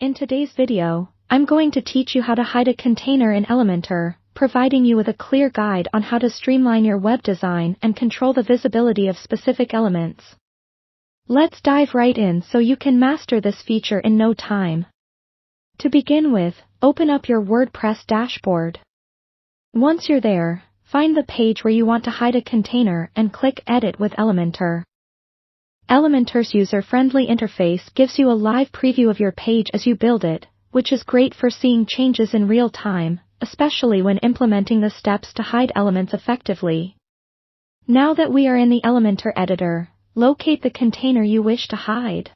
In today's video, I'm going to teach you how to hide a container in Elementor, providing you with a clear guide on how to streamline your web design and control the visibility of specific elements. Let's dive right in so you can master this feature in no time. To begin with, open up your WordPress dashboard. Once you're there, find the page where you want to hide a container and click Edit with Elementor. Elementor's user-friendly interface gives you a live preview of your page as you build it, which is great for seeing changes in real time, especially when implementing the steps to hide elements effectively. Now that we are in the Elementor editor, locate the container you wish to hide.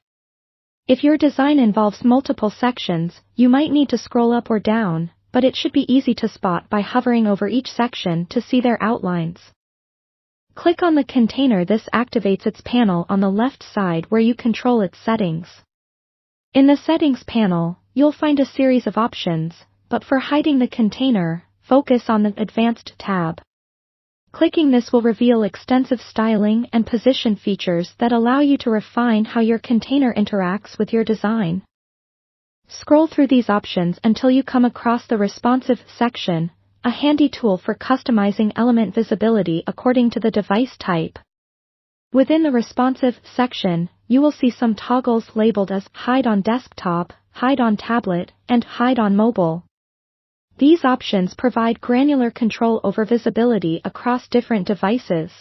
If your design involves multiple sections, you might need to scroll up or down, but it should be easy to spot by hovering over each section to see their outlines. Click on the container. This activates its panel on the left side where you control its settings. In the Settings panel, you'll find a series of options, but for hiding the container, focus on the Advanced tab. Clicking this will reveal extensive styling and position features that allow you to refine how your container interacts with your design. Scroll through these options until you come across the Responsive section, a handy tool for customizing element visibility according to the device type. Within the Responsive section, you will see some toggles labeled as Hide on Desktop, Hide on Tablet, and Hide on Mobile. These options provide granular control over visibility across different devices.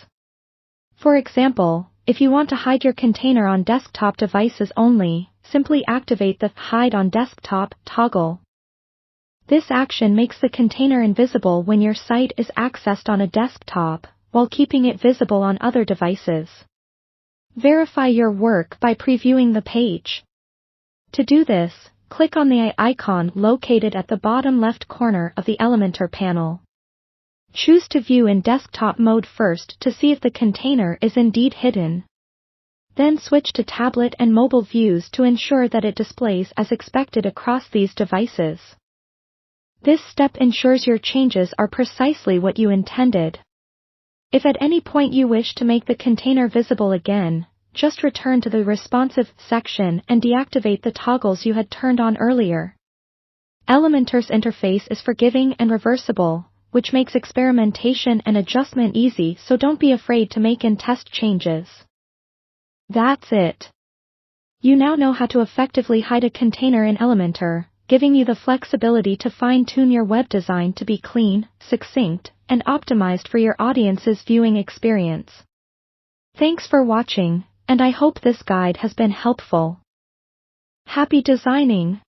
For example, if you want to hide your container on desktop devices only, simply activate the Hide on Desktop toggle. This action makes the container invisible when your site is accessed on a desktop, while keeping it visible on other devices. Verify your work by previewing the page. To do this, click on the eye icon located at the bottom left corner of the Elementor panel. Choose to view in desktop mode first to see if the container is indeed hidden. Then switch to tablet and mobile views to ensure that it displays as expected across these devices. This step ensures your changes are precisely what you intended. If at any point you wish to make the container visible again, just return to the Responsive section and deactivate the toggles you had turned on earlier. Elementor's interface is forgiving and reversible, which makes experimentation and adjustment easy, so don't be afraid to make and test changes. That's it. You now know how to effectively hide a container in Elementor, giving you the flexibility to fine-tune your web design to be clean, succinct, and optimized for your audience's viewing experience. Thanks for watching, and I hope this guide has been helpful. Happy designing!